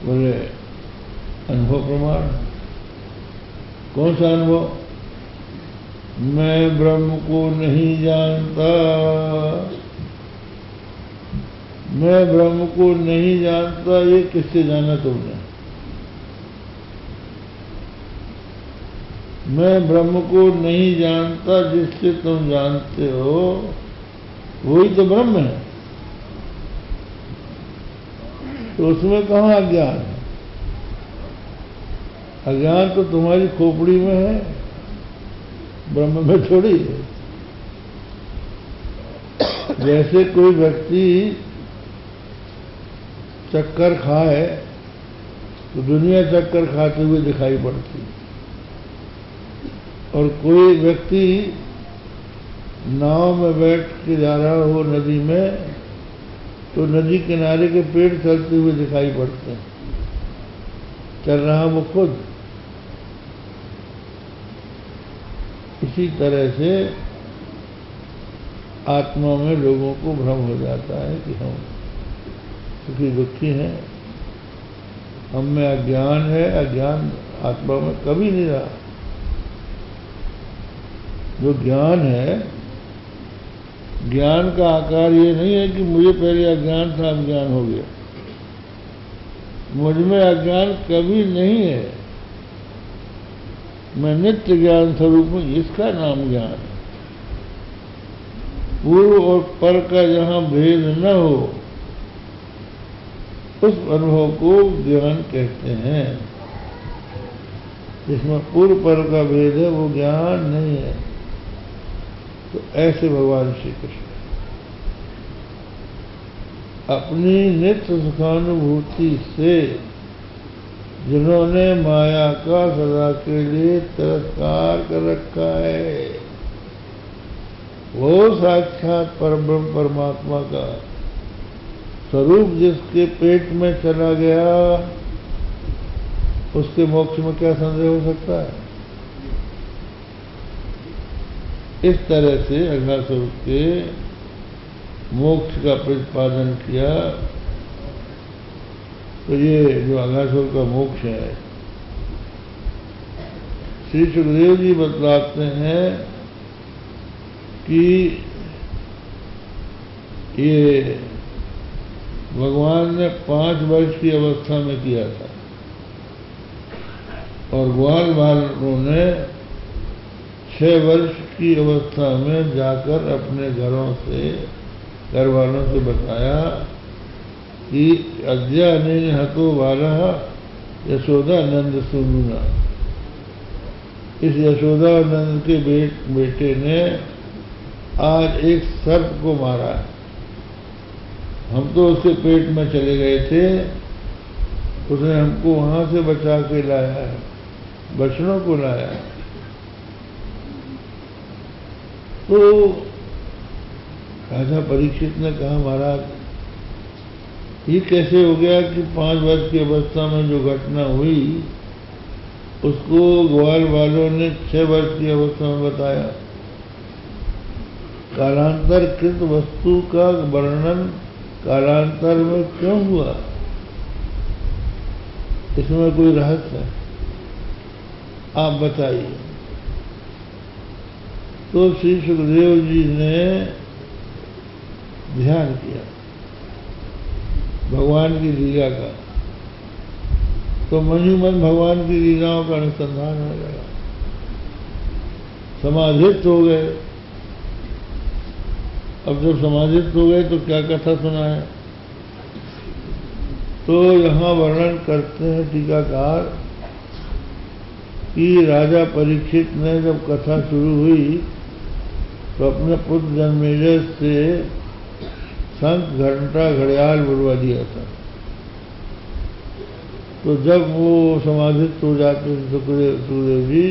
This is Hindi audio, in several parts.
बोले अनुभव प्रमाण। कौन सा अनुभव? मैं ब्रह्म को नहीं जानता, मैं ब्रह्म को नहीं जानता, ये किससे जाना तुमने? मैं ब्रह्म को नहीं जानता, जिससे तुम जानते हो वही तो ब्रह्म है। तो उसमें कहाँ अज्ञान है? अज्ञान तो तुम्हारी खोपड़ी में है, ब्रह्म में थोड़ी है। जैसे कोई व्यक्ति चक्कर खाए तो दुनिया चक्कर खाते हुए दिखाई पड़ती, और कोई व्यक्ति नाव में बैठ के जा रहा हो नदी में तो नदी किनारे के पेड़ चलते हुए दिखाई पड़ते हैं। चल रहा वो खुद। इसी तरह से आत्मा में लोगों को भ्रम हो जाता है कि हम सुखी दुखी हैं, हम में अज्ञान है। अज्ञान आत्मा में कभी नहीं रहा। जो ज्ञान है, ज्ञान का आकार ये नहीं है कि मुझे पहले अज्ञान था, अब ज्ञान हो गया। मुझ में अज्ञान कभी नहीं है। मैं नित्य ज्ञान स्वरूप हूं, इसका नाम ज्ञान है। पूर्व और पर का जहां भेद न हो उस अनुभव को ज्ञान कहते हैं। जिसमें पूर्व पर का भेद है वो ज्ञान नहीं है। तो ऐसे भगवान श्री कृष्ण अपनी नित्य सुखानुभूति से जिन्होंने माया का सदा के लिए तिरस्कार कर रखा है, वो साक्षात परब्रह्म परमात्मा का स्वरूप जिसके पेट में चला गया, उसके मोक्ष में क्या संदेह हो सकता है? इस तरह से अघासुर के मोक्ष का प्रतिपादन किया। तो ये जो अघासुर का मोक्ष है, श्री सुखदेव जी बतलाते हैं कि ये भगवान ने 5 वर्ष की अवस्था में किया था, और ग्वाल बालकों ने 6 वर्ष की अवस्था में जाकर अपने घर वालों से बताया कि अद्य अनेन हतो बालः यशोदा नंद सुनुना। इस यशोदा और नंद के बेटे ने आज एक सर्प को मारा है। हम तो उसके पेट में चले गए थे, उसने हमको वहां से बचा के लाया है, बचनों को लाया है। तो राजा परीक्षित ने कहा, महाराज ये कैसे हो गया कि 5 वर्ष की अवस्था में जो घटना हुई उसको ग्वाल वालों ने 6 वर्ष की अवस्था में बताया। कालांतर कृत वस्तु का वर्णन कालांतर में क्यों हुआ? इसमें कोई रहस्य है? आप बताइए। तो श्री सुखदेव जी ने ध्यान किया भगवान की लीला का, तो मन भगवान की लीलाओं का अनुसंधान होने लगा। समाधित हो गए। अब जब समाधित हो गए तो क्या कथा सुनाए? तो यहाँ वर्णन करते हैं टीकाकार कि राजा परीक्षित ने जब कथा शुरू हुई तो अपने पुत्र जन्मेजय से शंख घंटा घड़ियाल बुलवा दिया था। तो जब वो समाधित हो जाते थे सुखदेव जी,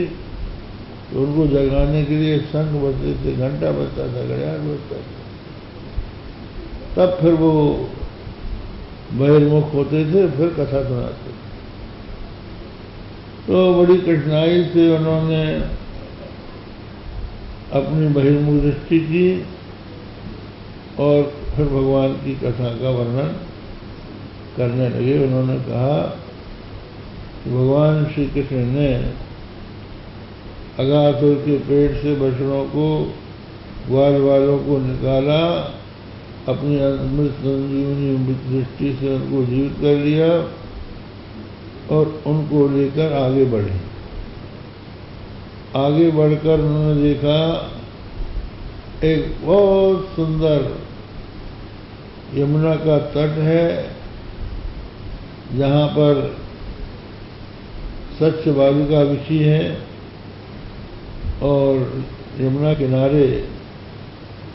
तो उनको जगाने के लिए शंख बजते थे, घंटा बजता था, घड़ियाल बजता था। तब फिर वो बहिर्मुख होते थे, फिर कथा सुनाते थे। तो बड़ी कठिनाई से उन्होंने अपनी बहिर्मुख दृष्टि की और फिर भगवान की कथा का वर्णन करने लगे। उन्होंने कहा कि भगवान श्री कृष्ण ने अघासुर के पेट से बछड़ों को, ग्वाल वालों को निकाला, अपनी अमृत संजीवनी दृष्टि से उनको जीवित कर लिया और उनको लेकर आगे बढ़े। आगे बढ़कर उन्होंने देखा एक बहुत सुंदर यमुना का तट है, जहाँ पर स्वच्छ बालुका बिछी है और यमुना किनारे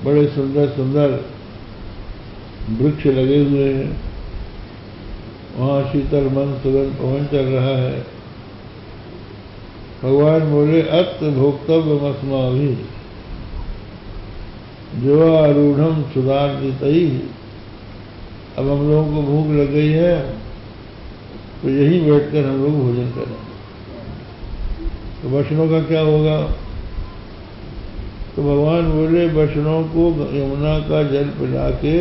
बड़े सुंदर सुंदर वृक्ष लगे हुए हैं। वहाँ शीतल मन सुगंध पवन चल रहा है। भगवान बोले अत्र भोक्तव्यमस्माभि जवारूढ़ सुधार्जितई। अब हम लोगों को भूख लग गई है, तो यहीं बैठकर हम लोग भोजन करें। तो बछड़ों का क्या होगा? तो भगवान बोले बछड़ों को यमुना का जल पिला के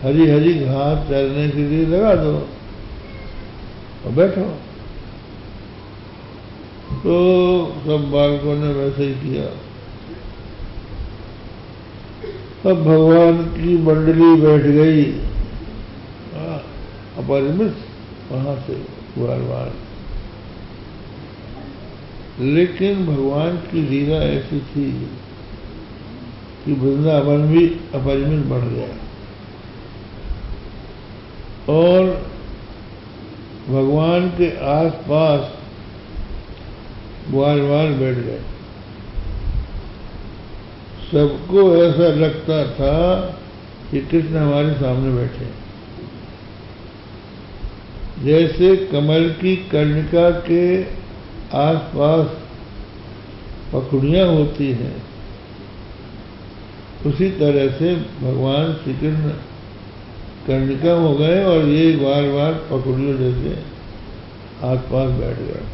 हरी हरी घास चरने के लिए लगा दो और बैठो। तो सब बालकों ने वैसे ही किया। तब भगवान की मंडली बैठ गई अपरिमित वहां से बार। लेकिन भगवान की लीला ऐसी थी कि वृंदावन भी अपरिमित बढ़ गया और भगवान के आसपास ग्वाल बैठ गए। सबको ऐसा लगता था कि कृष्ण हमारे सामने बैठे, जैसे कमल की कर्णिका के आसपास पखुड़ियां होती हैं, उसी तरह से भगवान श्री कृष्ण कर्णिका हो गए और ये बार पखुड़ियों जैसे आसपास बैठ गए।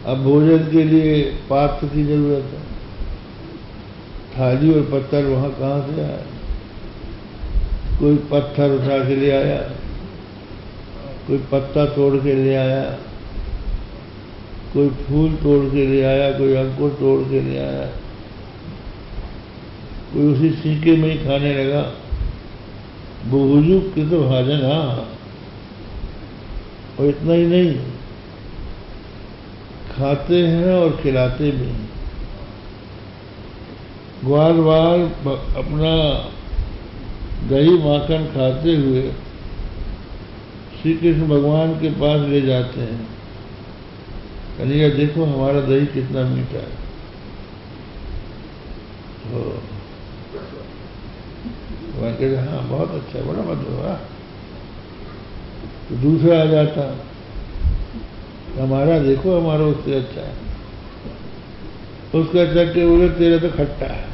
अब भोजन के लिए पात्र की जरूरत है। थाली और पत्थर वहां कहां से आया? कोई पत्थर उठा के ले आया, कोई पत्ता तोड़ के ले आया, कोई फूल तोड़ के ले आया, कोई अंकुर तोड़ के ले आया, कोई उसी सीके में ही खाने लगा। बुजुर्ग के तो भाजन। हाँ, और इतना ही नहीं, खाते हैं और खिलाते भी हैं। ग्वाल अपना दही माखन खाते हुए श्री कृष्ण भगवान के पास ले जाते हैं। कन्हैया देखो हमारा दही कितना मीठा है। भगवान कहते हाँ बहुत अच्छा है, बड़ा मधुर हुआ। तो दूसरा आ जाता, हमारा देखो हमारा उससे अच्छा है। उसका चक्के बोले तेरा तो खट्टा है।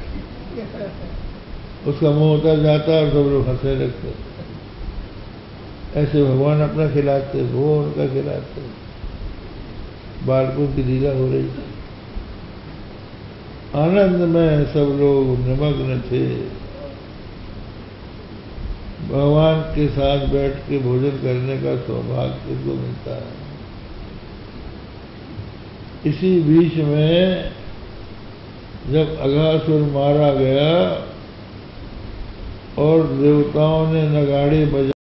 उसका मुंह उतर जाता और सब लोग हंसने लगते। ऐसे भगवान अपना खिलाते, वो उनका खिलाते। बालकों की लीला हो रही थी। आनंद में सब लोग निमग्न थे। भगवान के साथ बैठ के भोजन करने का सौभाग्य किसको मिलता है। इसी बीच में जब अघासुर मारा गया और देवताओं ने नगाड़े बजा